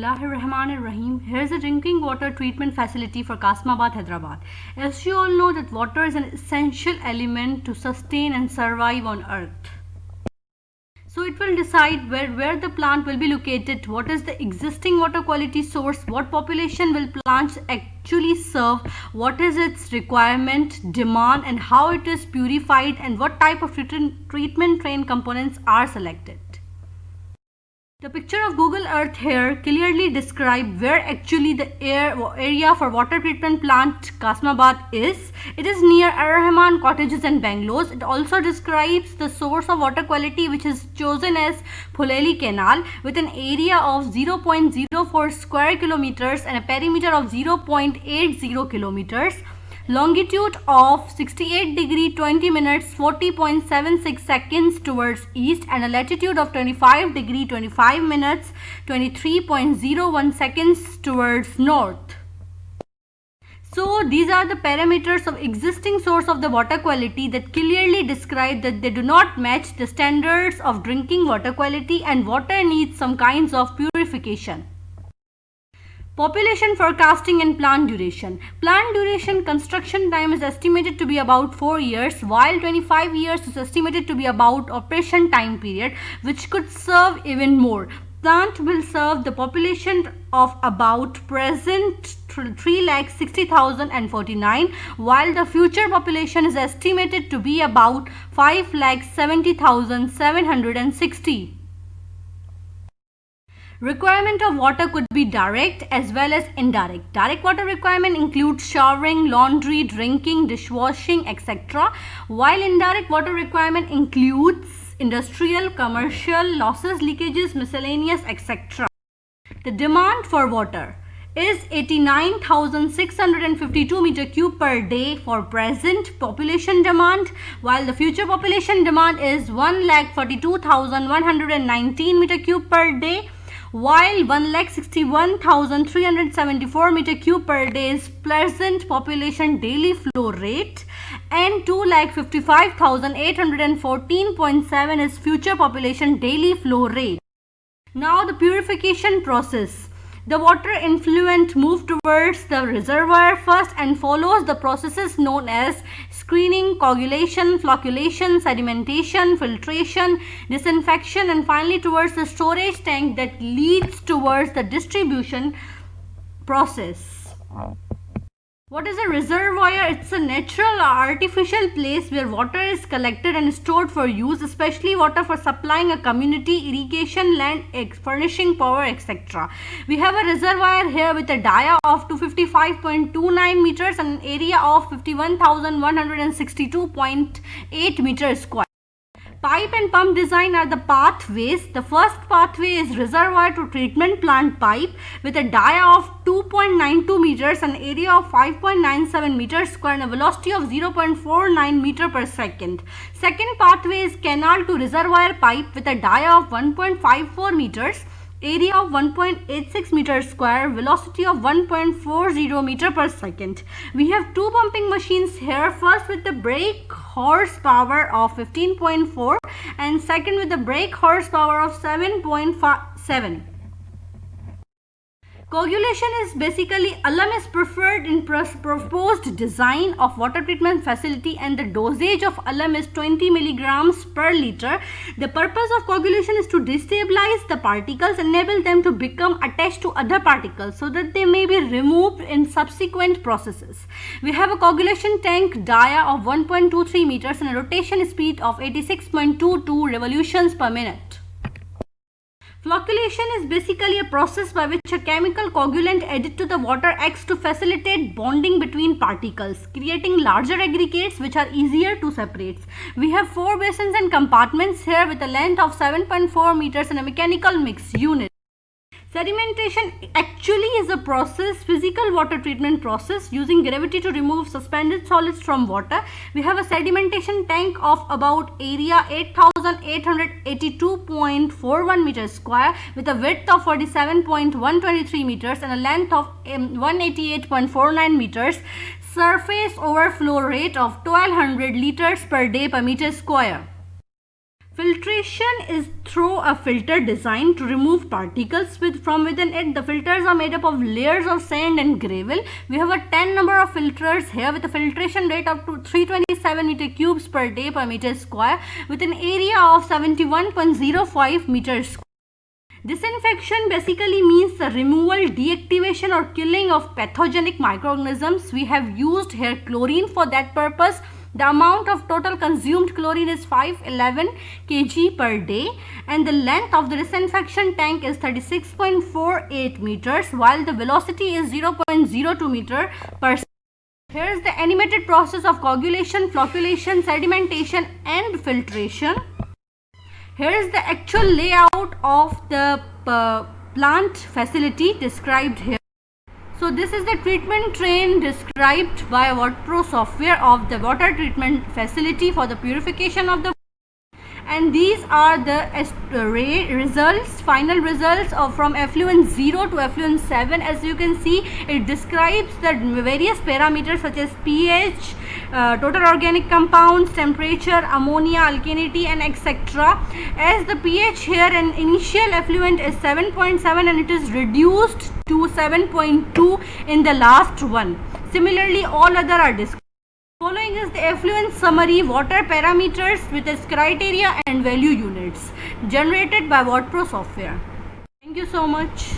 Bismillahirrahmanirrahim. Here's a drinking water treatment facility for Qasmabad, Hyderabad. As you all know that water is an essential element to sustain and survive on earth. So it will decide where the plant will be located, what is the existing water quality source, what population will plants actually serve, what is its requirement, demand, and how it is purified, and what type of treatment train components are selected. The picture of Google Earth here clearly describes where actually the area for water treatment plant Qasmabad is. It is near Ar-Rahman cottages and bungalows. It also describes the source of water quality, which is chosen as Phuleli Canal with an area of 0.04 square kilometers and a perimeter of 0.80 kilometers. Longitude of 68 degree 20 minutes 40.76 seconds towards east and a latitude of 25 degree 25 minutes 23.01 seconds towards north. So these are the parameters of existing source of the water quality that clearly describe that they do not match the standards of drinking water quality and water needs some kinds of purification. Population forecasting and plant duration. Plant duration construction time is estimated to be about 4 years, while 25 years is estimated to be about operation time period, which could serve even more. Plant will serve the population of about present 3,60,049, while the future population is estimated to be about 5,70,760. Requirement of water could be direct as well as indirect. Direct water requirement includes showering, laundry, drinking, dishwashing, etc. While indirect water requirement includes industrial, commercial, losses, leakages, miscellaneous, etc. The demand for water is 89,652 meter cube per day for present population demand, while the future population demand is 1,42,119 meter cube per day, while 1,61,374 meter cube per day is present population daily flow rate and 2,55,814.7 is future population daily flow rate. Now the purification process. The water effluent moves towards the reservoir first and follows the processes known as screening, coagulation, flocculation, sedimentation, filtration, disinfection, and finally towards the storage tank that leads towards the distribution process. What is a reservoir? It's a natural or artificial place where water is collected and stored for use, especially water for supplying a community, irrigation, land, furnishing power, etc. We have a reservoir here with a dia of 255.29 meters and an area of 51,162.8 meters square. Pipe and pump design are the pathways. The first pathway is reservoir to treatment plant pipe with a dia of 2.92 meters, an area of 5.97 meters square and a velocity of 0.49 meter per second. Second pathway is canal to reservoir pipe with a dia of 1.54 meters, area of 1.86 meters square, velocity of 1.40 meter per second. We have two pumping machines here, first with the brake horsepower of 15.4 and second with the brake horsepower of 7.7. Coagulation is basically alum is preferred in proposed design of water treatment facility and the dosage of alum is 20 milligrams per liter. The purpose of coagulation is to destabilize the particles, enable them to become attached to other particles so that they may be removed in subsequent processes. We have a coagulation tank dia of 1.23 meters and a rotation speed of 86.22 revolutions per minute. Flocculation is basically a process by which a chemical coagulant added to the water acts to facilitate bonding between particles, creating larger aggregates which are easier to separate. We have 4 basins and compartments here with a length of 7.4 meters and a mechanical mix unit. Sedimentation actually is a process, physical water treatment process using gravity to remove suspended solids from water. We have a sedimentation tank of about area 8,882.41 meters square with a width of 47.123 meters and a length of 188.49 meters. Surface overflow rate of 1200 liters per day per meter square. Filtration is through a filter designed to remove particles from within it. The filters are made up of layers of sand and gravel. We have a 10 number of filters here with a filtration rate up to 327 meter cubes per day per meter square with an area of 71.05 meters square. Disinfection basically means the removal, deactivation or killing of pathogenic microorganisms. We have used here chlorine for that purpose. The amount of total consumed chlorine is 511 kg per day and the length of the disinfection tank is 36.48 meters while the velocity is 0.02 meter per second. Here is the animated process of coagulation, flocculation, sedimentation and filtration. Here is the actual layout of the plant facility described here. So this is the treatment train described by WattPro software of the water treatment facility for the purification of the, and these are the results, final results of from effluent 0 to effluent 7. As you can see, it describes the various parameters such as pH, total organic compounds, temperature, ammonia, alkalinity and etc. As the pH here in initial effluent is 7.7 and it is reduced to 7.2 in the last one. Similarly, all other are described. Following is the effluent summary, water parameters with its criteria and value units generated by WattPro software. Thank you so much.